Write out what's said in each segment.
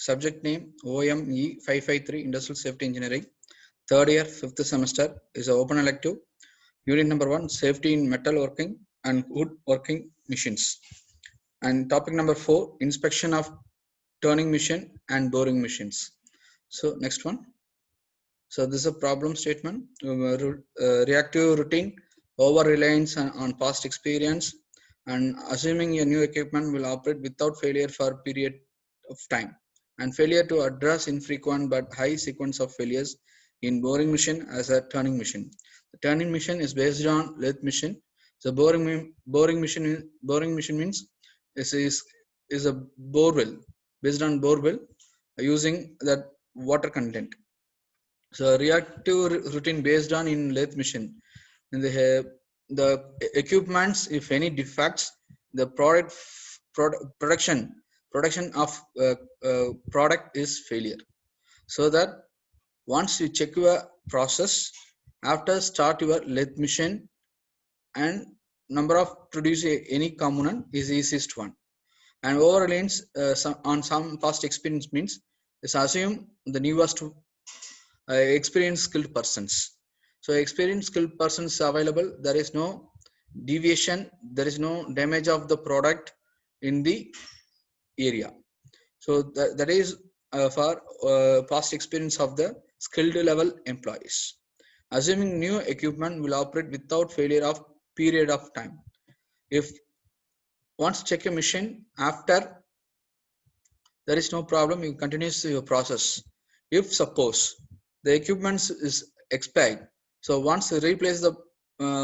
Subject name OME 553 Industrial Safety Engineering. Third year, fifth semester is an open elective. Unit number 1, safety in metal working and wood working machines. And topic number 4, inspection of turning machine and boring machines. So next one. So this is a problem statement. Reactive routine, over reliance on past experience, and assuming a new equipment will operate without failure for a period of time, and failure to address infrequent but high sequence of failures in boring machine as a turning machine. The turning machine is based on lathe machine. So boring machine means is a borewell, based on borewell using that water content. So reactive routine based on in lathe machine. And the equipments, if any defects, the production of product is failure. So that once you check your process after start your lathe machine, and number of produce any component is easiest one, and over reliance on some past experience means is assume the newest experienced skilled persons. So experienced skilled persons available, there is no deviation, there is no damage of the product in the area. So that is for past experience of the skilled level employees. Assuming new equipment will operate without failure of period of time. If once check a machine after there is no problem, you continue your process. If suppose the equipment is expired, so once you replace the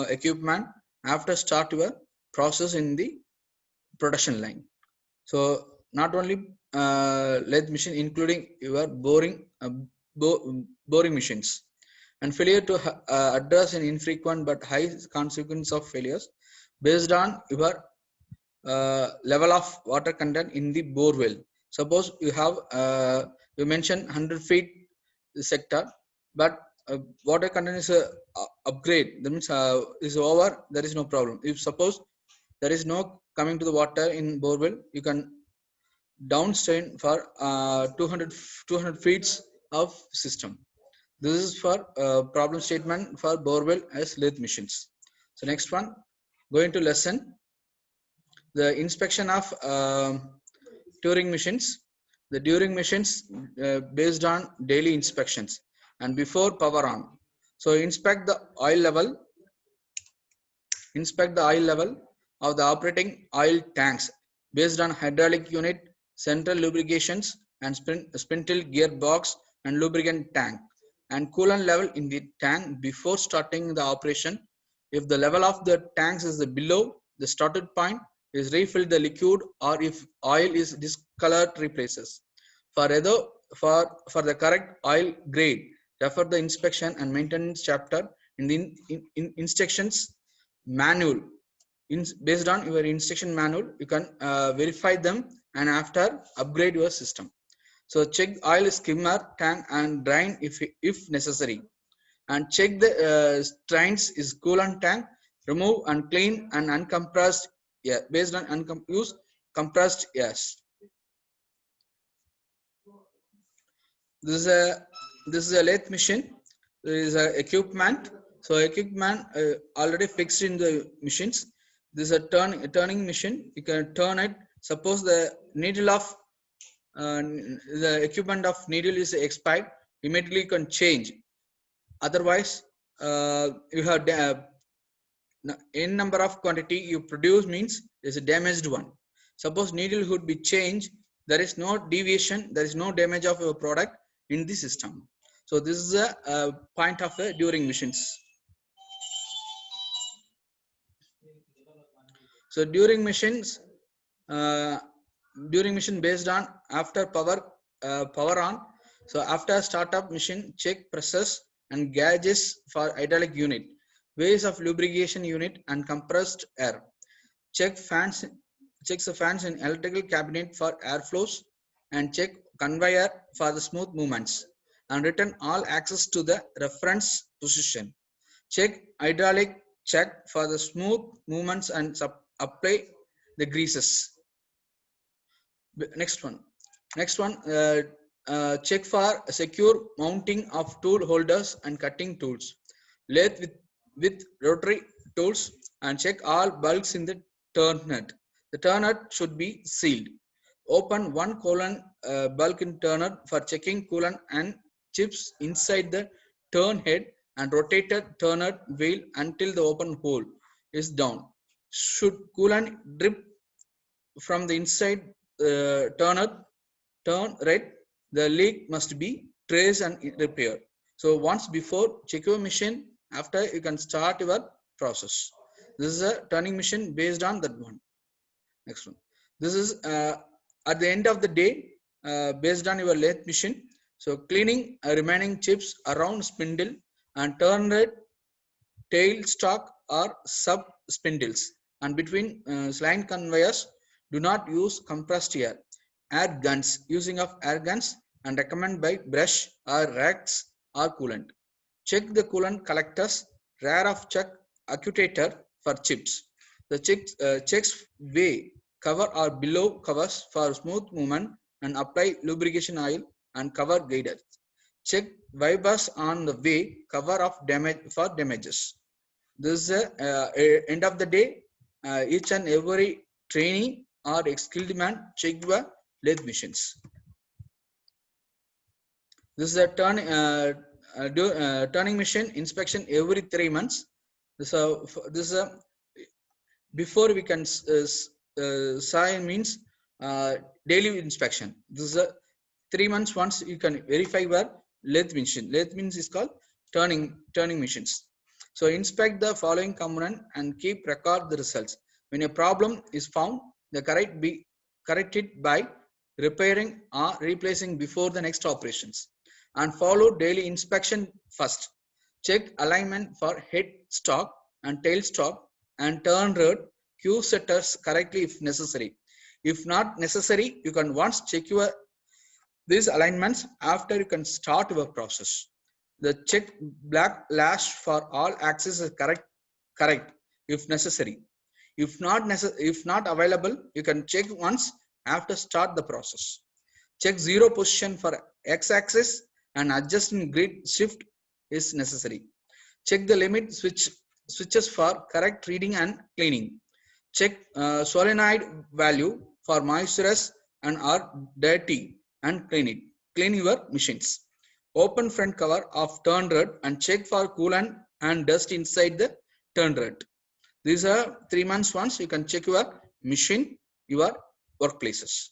equipment after start your process in the production line. So not only lathe machine, including your boring machines, and failure to address an infrequent but high consequence of failures based on your level of water content in the bore well. Suppose you have you mentioned 100 feet sector, but water content is a upgrade. That means is over. There is no problem. If suppose there is no coming to the water in borewell, you can downstream for 200 feet of system. This is for problem statement for borewell as lathe machines. So next one, going to lesson. The inspection of Turing machines. The Turing machines based on daily inspections and before power on. So inspect the oil level of the operating oil tanks based on hydraulic unit, central lubrications, and spindle gearbox and lubricant tank, and coolant level in the tank before starting the operation. If the level of the tanks is below the started point, is refill the liquid, or if oil is discolored, replaces. For the correct oil grade, refer the inspection and maintenance chapter in the instructions manual. Based on your instruction manual, you can verify them and after upgrade your system. So check oil skimmer tank and drain if necessary, and check the strains is coolant tank. Remove and clean and uncompressed air based on use compressed air. This is a lathe machine. There is a equipment. So equipment already fixed in the machines. This is a turning machine. You can turn it. Suppose the needle of the equipment of needle is expired, immediately you can change. Otherwise, you have n number of quantity you produce means is a damaged one. Suppose needle would be changed, there is no deviation, there is no damage of your product in the system. So this is a point of the Turing machines. So Turing machines based on after power on. So after startup machine, check presses and gauges for hydraulic unit, ways of lubrication unit and compressed air. Checks the fans in electrical cabinet for airflows, and check conveyor for the smooth movements, and return all access to the reference position. Check hydraulic check for the smooth movements and apply the greases. Next one, Next one, check for secure mounting of tool holders and cutting tools. Lathe with rotary tools, and check all bulbs in the turn nut. The turn nut should be sealed. Open one coolant bulk in turn nut for checking coolant and chips inside the turn head, and rotate the turn nut wheel until the open hole is down. Should coolant drip from the inside turn right, the leak must be traced and repaired. So once before, check your machine. After, you can start your process. This is a turning machine based on that one. Next one, this is at the end of the day, based on your lathe machine. So cleaning remaining chips around spindle and turn rate, tail stock or sub spindles, and between line conveyors. Do not use compressed air. Air guns, using of air guns and recommend by brush or racks or coolant. Check the coolant collectors. Rare of check accutator for chips. The checks weigh cover or below covers for smooth movement, and apply lubrication oil and cover guiders. Check wipers on the way cover of damage for damages. This is end of the day. Each and every trainee or skilled man check your lathe machines. This is a turning machine inspection every 3 months. This is a before we can sign means daily inspection. This is a 3 months once you can verify your lathe machine. Lathe means is called turning machines. So inspect the following component and keep record the results. When a problem is found, the correct it by repairing or replacing before the next operations, and follow daily inspection first. Check alignment for head stock and tail stock and turn rod Q setters correctly if necessary. If not necessary, you can once check your these alignments. After, you can start your process. The check black lash for all axes is correct if necessary. If not available, you can check once after start the process. Check zero position for x-axis and adjust in grid shift is necessary. Check the limit switches for correct reading and cleaning. Check solenoid value for moisturous and are dirty and clean your machines. Open front cover of turn rod and check for coolant and dust inside the turn rod. These are 3 months once you can check your machine, your workplaces.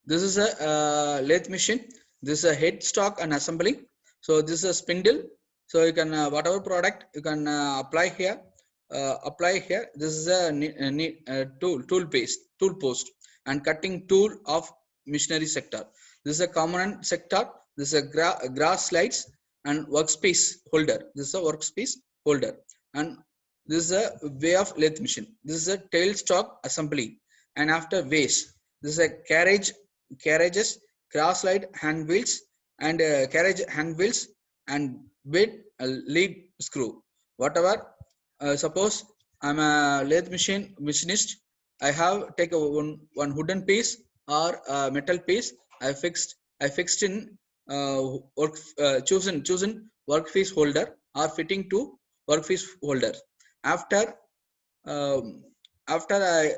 This is a lathe machine. This is a head stock and assembly. So this is a spindle. So you can whatever product you can apply here. This is a tool post and cutting tool of machinery sector. This is a component sector. This is a grass slides and workspace holder. This is a workspace holder, and this is a way of lathe machine. This is a tail stock assembly, and after waste. This is a carriages, cross slide hand wheels, and carriage hand wheels and bed lead screw. Whatever. Suppose I'm a lathe machinist. I have take one wooden piece or a metal piece. I fixed in chosen workpiece holder or fitting to workpiece holder. After I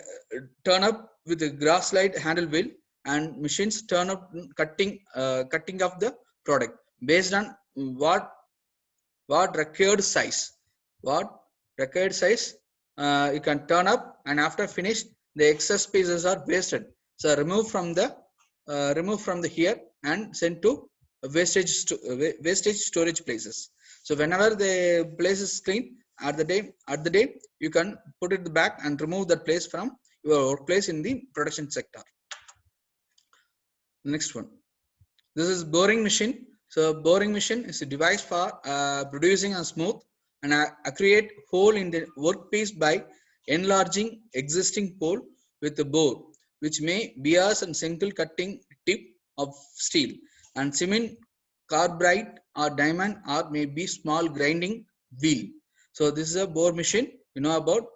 turn up with the grass slide handle wheel, and machines turn up cutting of the product based on what required size. You can turn up, and after finish, the excess pieces are wasted. So remove from the here and send to wastage storage places. So whenever the place is clean at the day, you can put it back and remove that place from your workplace in the production sector. Next one, this is boring machine. So boring machine is a device for producing a smooth and accurate hole in the workpiece by enlarging existing hole with a bore, which may bias and single cutting tip of steel and cement, carbide or diamond, or may be small grinding wheel. So this is a bore machine. You know about.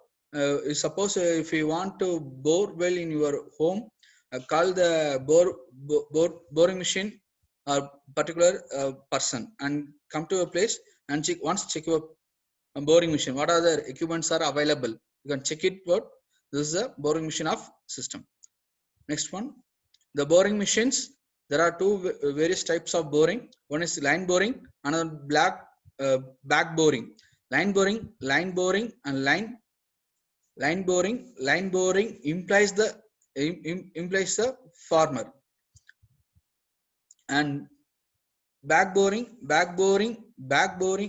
Suppose if you want to bore well in your home, call the boring machine or particular person and come to a place and check your boring machine. What are the equipments are available? You can check it. What this is a boring machine of system. Next one, the boring machines. There are two various types of boring. One is line boring, another back boring. Line boring, and line boring implies the farmer, and back boring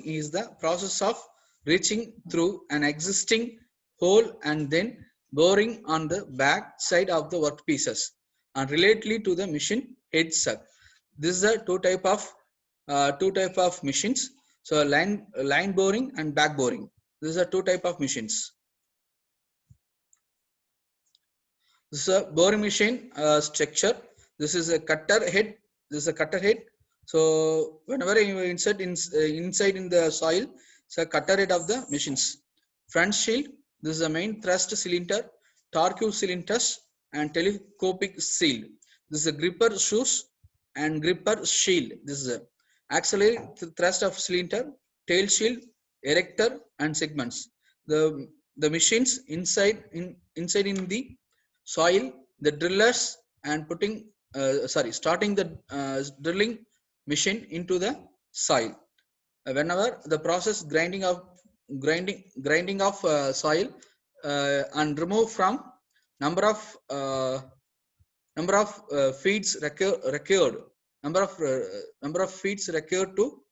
is the process of reaching through an existing hole and then boring on the back side of the workpieces and relatedly to the machine head suck. This is a two type of machines. So line boring and back boring. These are two type of machines. This is a boring machine structure. This is a cutter head. This is a cutter head. So whenever you insert inside in the soil, it's a cutter head of the machines. Front shield. This is the main thrust cylinder, torque cylinders, and telescopic shield. This is a gripper shoes and gripper shield. This is a auxiliary thrust of cylinder, tail shield, erector, and segments. The machines inside in the soil, the drillers and starting the drilling machine into the soil. Whenever the process grinding of soil and remove from number of feeds required to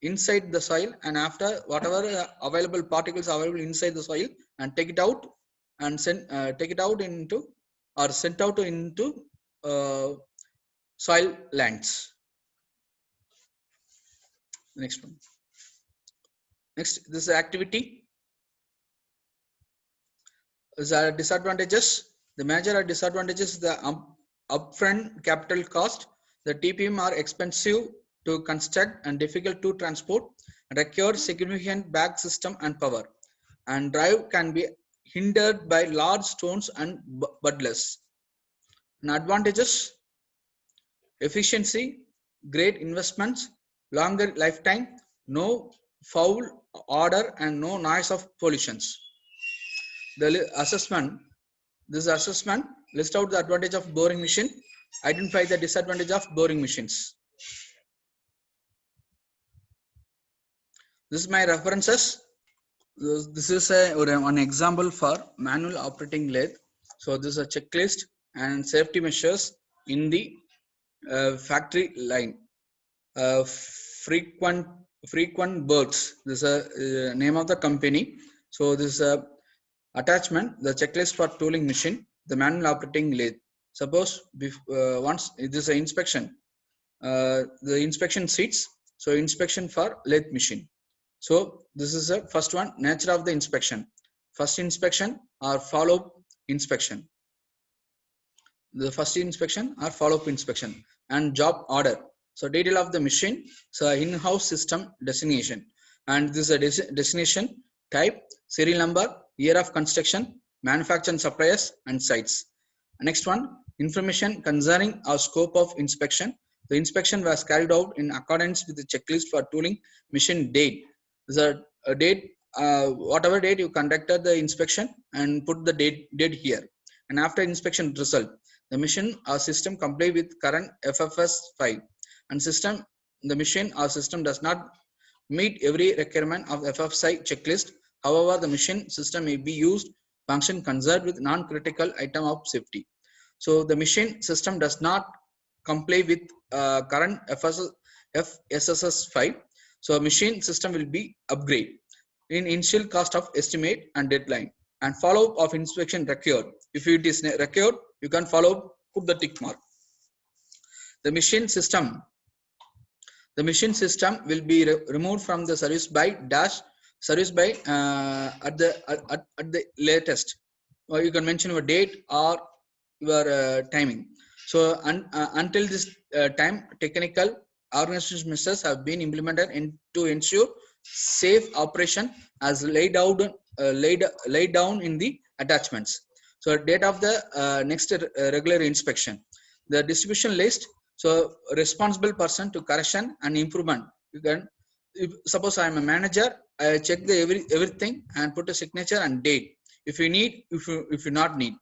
inside the soil, and after whatever available particles available inside the soil and take it out and take it out into or sent out into soil lands. Next one. Next, this is activity. These are disadvantages. The major disadvantages: the upfront capital cost. The TPM are expensive to construct and difficult to transport, and require significant back system and power, and drive can be hindered by large stones and budless. And advantages: efficiency, great investments, longer lifetime, no foul odor, and no noise of pollutions. The assessment. This assessment list out the advantage of boring machine, identify the disadvantage of boring machines. This is my references. This is an example for manual operating lathe. So this is a checklist and safety measures in the factory line. Frequent birds. This is a name of the company. So this is a attachment, the checklist for tooling machine, the manual operating lathe. Suppose once this is an inspection, the inspection sheets. So inspection for lathe machine. So this is the first one, nature of the inspection. First inspection or follow-up inspection. The first inspection or follow-up inspection, and job order. So detail of the machine. So in-house system designation, and this is a destination, type, serial number, year of construction, manufacturer and suppliers, and sites. Next one, information concerning our scope of inspection. The inspection was carried out in accordance with the checklist for tooling machine date. The date, whatever date you conducted the inspection, and put the date here. And after inspection result, the machine or system comply with current FFS 5, and the machine or system does not meet every requirement of FFS checklist. However, the machine system may be used function concerned with non-critical item of safety. So the machine system does not comply with current FSSS 5. So machine system will be upgrade in initial cost of estimate and deadline, and follow-up of inspection required. If it is required, you can follow, put the tick mark. The machine system will be removed from the service by at the latest. Or you can mention your date or your timing. So until this time, technical organization measures have been implemented to ensure safe operation as laid down in the attachments. So date of the next regular inspection. The distribution list. So responsible person to correction and improvement. You can, if suppose I am a manager, I check the everything and put a signature and date. If you need, if you not need,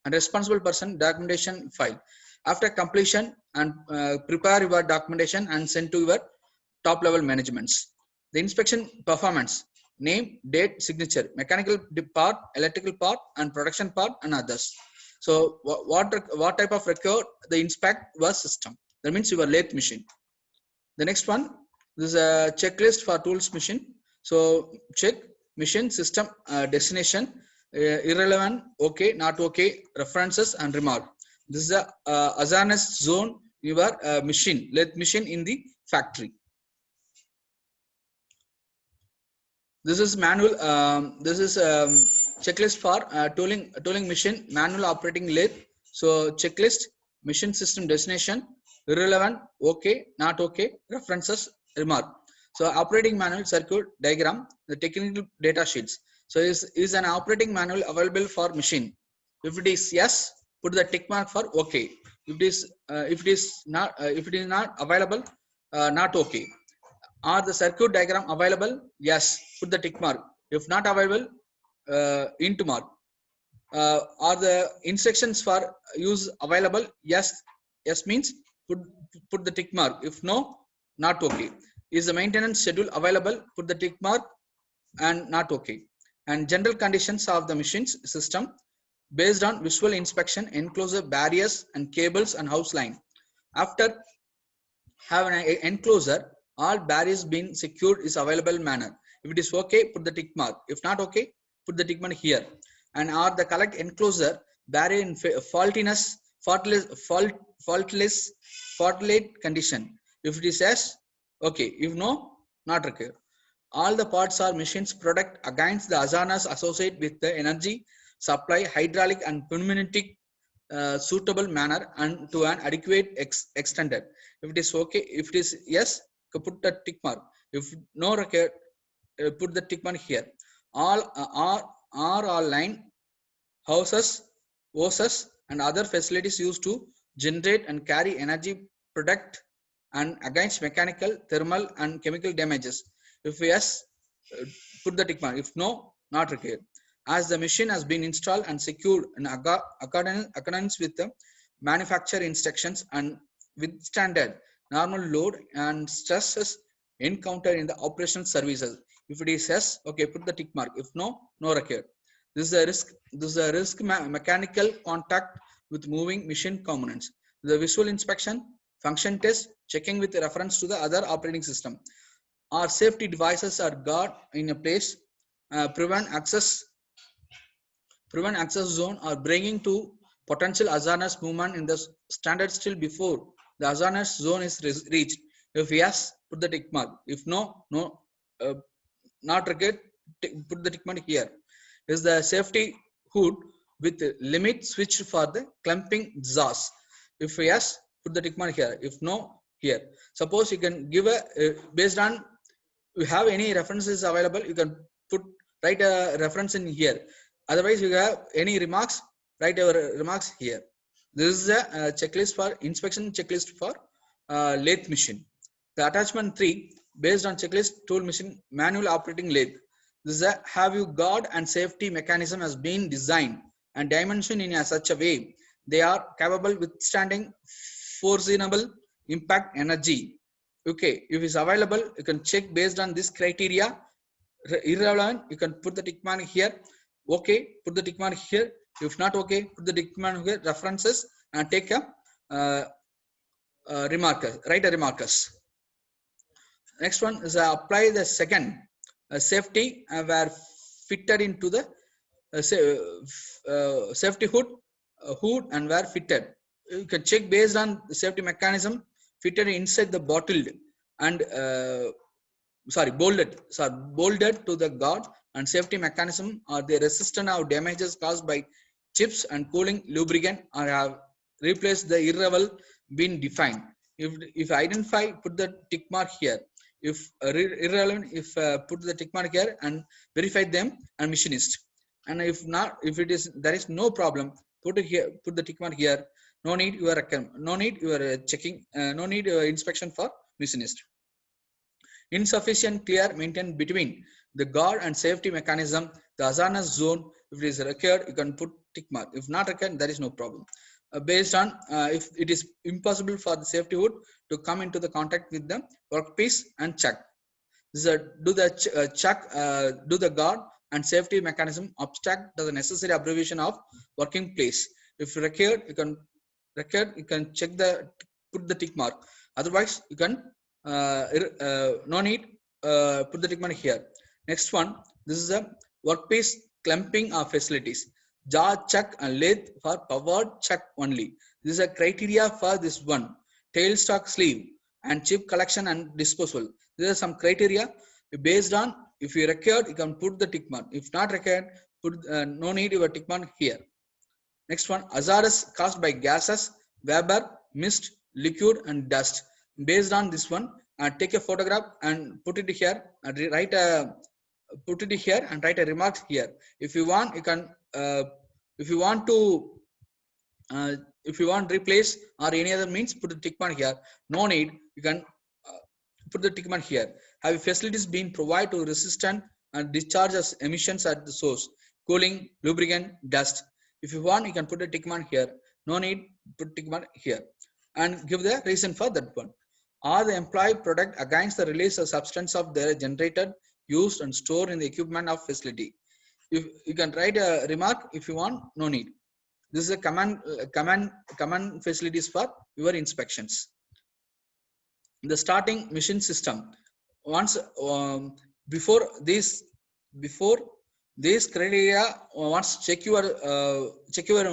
and responsible person documentation file. After completion and prepare your documentation and send to your top level managements. The inspection performance, name, date, signature, mechanical part, electrical part, and production part, and others. So what type of record the inspect was system? That means your lathe machine. The next one, this is a checklist for tools machine. So check machine system destination, irrelevant, okay, not okay, references and remark. This is a awareness zone your machine, lathe machine in the factory. This is manual. This is checklist for tooling machine manual operating lathe. So checklist machine system destination irrelevant, okay, not okay, references, remark. So operating manual circuit diagram, the technical data sheets. So is an operating manual available for machine? If it is yes, put the tick mark for okay. If it is not available, not okay. Are the circuit diagram available? Yes, put the tick mark. If not available, into mark. Are the instructions for use available? Yes, yes means put the tick mark. If no, not okay. Is the maintenance schedule available? Put the tick mark and not okay. And general conditions of the machine's system based on visual inspection, enclosure barriers and cables and house line. After having an enclosure, all barriers being secured is available manner. If it is okay, put the tick mark. If not okay, put the tick mark here. And are the correct enclosure barrier in faultless condition? If it is yes, okay. If no, not required. All the parts are machines product against the hazards associated with the energy supply, hydraulic and pneumatic suitable manner and to an adequate extended. If it is okay, if it is yes, put the tick mark. If no required, put the tick mark here. All all line houses, hoses, and other facilities used to generate and carry energy product and against mechanical, thermal, and chemical damages. If yes, put the tick mark. If no, not required. As the machine has been installed and secured in accordance with the manufacturer instructions and withstanded normal load and stresses encountered in the operational services. If it is yes, okay, put the tick mark. If no, no required. This is a risk. This is a risk mechanical contact with moving machine components. The visual inspection, function test, checking with reference to the other operating system. Our safety devices are got in a place, prevent access zone or bringing to potential hazardous movement in the standard still before the hazardous zone is reached. If yes, put the tick mark. If no, no, not required, put the tick mark here. Is the safety hood with limit switch for the clamping jaws. If yes, put the tick mark here. If no, here. Suppose you can give a based on you have any references available, you can write a reference in here. Otherwise, you have any remarks, write your remarks here. This is a checklist for inspection checklist for lathe machine. The attachment 3 based on checklist tool machine manual operating lathe. This is a have you guard and safety mechanism has been designed and dimensioned in such a way they are capable withstanding foreseeable impact energy. Okay, if it's available, you can check based on this criteria. Irrelevant, you can put the tick mark here. Okay, put the tick mark here. If not okay, put the tick mark here. References and take a remarker. Write a remarkers. Next one is apply the second safety were fitted into the safety hood and were fitted. You can check based on the safety mechanism fitted inside the bottled and bolted to the guard and safety mechanism are the resistant of damages caused by chips and cooling lubricant or have replaced the irrelevant been defined. If identify, put the tick mark here. If irrelevant, if put the tick mark here and verify them and machinist. and if not, if it is there is no problem, put it here, put the tick mark here. No need your no need your checking, no need inspection for machinist. Insufficient clear maintain between the guard and safety mechanism, the hazardous zone. If it is required, you can put tick mark. If not required, there is no problem. Based on if it is impossible for the safety hood to come into the contact with the workpiece and check. This is do the check, do the guard and safety mechanism obstruct to the necessary abbreviation of working place. If required, you can check the, put the tick mark. Otherwise, you can no need put the tick mark here. Next one, this is a workpiece clamping of facilities. Jaw check and lathe for powered check only. This is a criteria for this one. Tailstock sleeve and chip collection and disposal. There are some criteria based on. If you required, you can put the tick mark. If not required, put no need your tick mark here. Next one, hazardous caused by gases, vapor, mist, liquid and dust. Based on this one, take a photograph and put it here and write a, put it here and write a remarks here. If you want, you can if you want to if you want replace or any other means, put the tick mark here. No need, you can put the tick mark here. Have facilities been provided to resistant and discharges emissions at the source, cooling, lubricant, dust. If you want, you can put a tick mark here. No need, put tick mark here and give the reason for that one. Are the employee product against the release of substance of their generated, used and stored in the equipment of facility. If you can write a remark. If you want, no need. This is a command facilities for your inspections. The starting machine system. Once before this criteria, once check your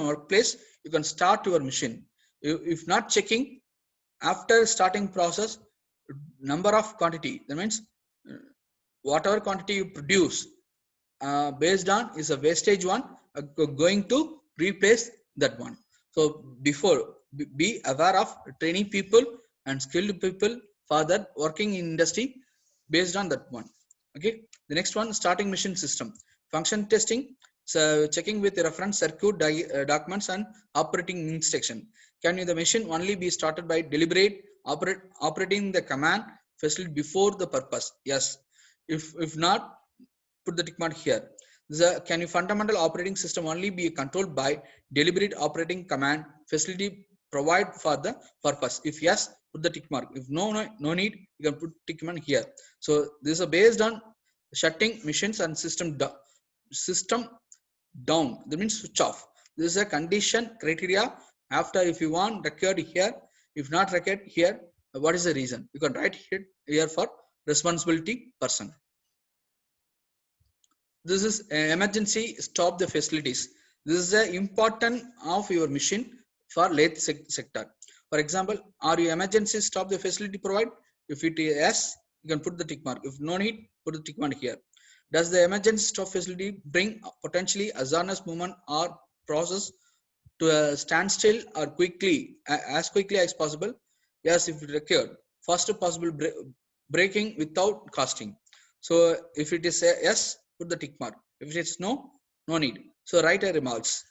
workplace, you can start your machine. If not checking, after starting process, number of quantity, that means whatever quantity you produce based on is a wastage one, going to replace that one. So before, be aware of training people and skilled people for that working in industry based on that one. Okay, the next one, starting machine system. Function testing, so checking with the reference circuit documents and operating instruction. Can the machine only be started by deliberate operating the command facility before the purpose? Yes. If not, put the tick mark here. Can your fundamental operating system only be controlled by deliberate operating command facility provide for the purpose? If yes, put the tick mark. If no need, you can put tick mark here. So this is based on shutting machines and system down, that means switch off. This is a condition criteria. After, if you want required here, if not required here, what is the reason? You can write here for responsibility person. This is emergency stop the facilities. This is the important of your machine for lathe sector. For example, are you emergency stop the facility provide? If it is yes, you can put the tick mark. If no need, put the tick mark here. Does the emergency stop facility bring potentially hazardous movement or process to a standstill or as quickly as possible? Yes, if it required. First possible breaking without costing. So if it is a yes, put the tick mark. If it's no need. So write a remarks.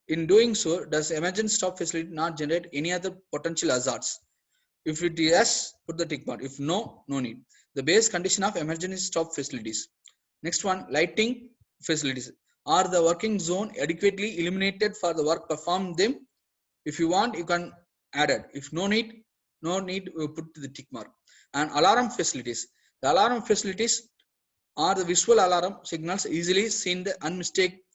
In doing so, does emergency stop facility not generate any other potential hazards? If it is yes, put the tick mark. If no need. The base condition of emergency stop facilities. Next one, lighting facilities. Are the working zone adequately illuminated for the work performed them? If you want, you can add it. If no need, you put the tick mark. And alarm facilities. The alarm facilities are the visual alarm signals easily seen, the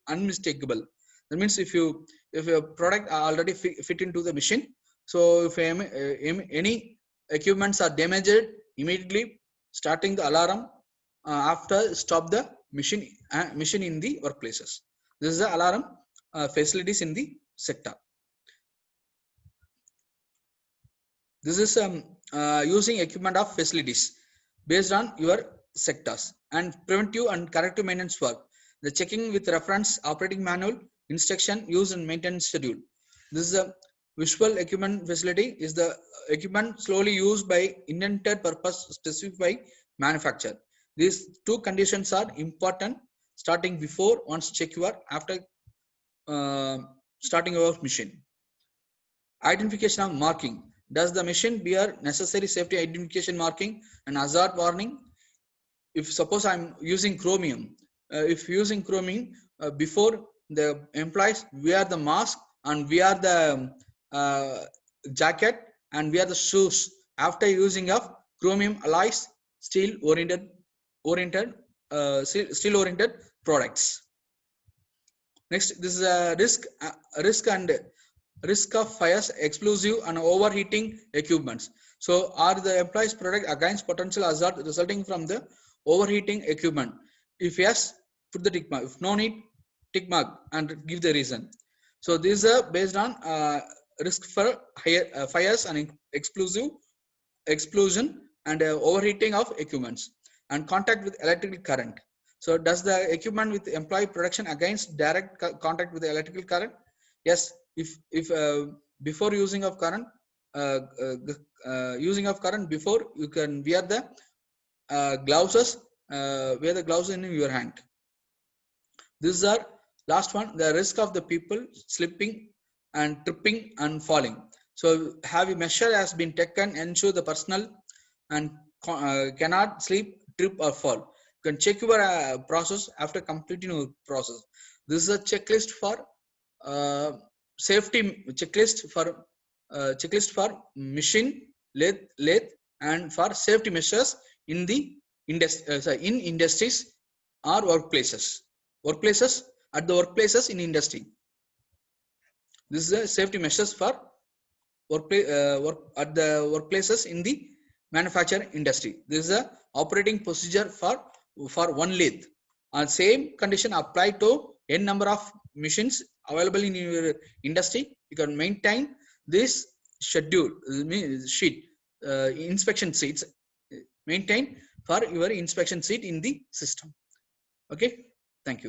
unmistakable. That means if your product are already fit into the machine, so if any equipments are damaged, immediately starting the alarm after stop the machine in the workplaces. This is the alarm facilities in the sector. This is using equipment of facilities based on your sectors. And preventive and corrective maintenance work. The checking with reference operating manual, instruction, use and maintenance schedule. This is a visual equipment facility is the equipment slowly used by intended purpose specified by manufacturer. These two conditions are important starting before, once check your after starting your machine. Identification of marking. Does the machine bear necessary safety identification marking and hazard warning? If suppose I'm using chromium, if using chromium, before the employees wear the mask and wear the jacket and wear the shoes after using of chromium alloys steel oriented products. Next, this is a risk of fires, explosive and overheating equipments. So are the employees protect against potential hazard resulting from the overheating equipment? If yes, put the tick mark. If no need, tick mark and give the reason. So these are based on risk for higher fires and explosive explosion and overheating of equipments and contact with electrical current. So does the equipment with employee protection against direct contact with the electrical current? Yes. If before using of current, using of current, before you can wear the gloves, wear the gloves in your hand. This is our last one, the risk of the people slipping and tripping and falling. So have a measure has been taken, ensure the personal and cannot sleep, trip or fall. You can check your process after completing your process. This is a checklist for safety checklist for machine, lathe and for safety measures in the in industries or workplaces at the workplaces in industry. This is a safety measures for work at the workplaces in the manufacturing industry. This is a operating procedure for one lathe. And same condition apply to n number of machines available in your industry. You can maintain this schedule sheet, inspection sheets maintain for your inspection sheet in the system. Okay.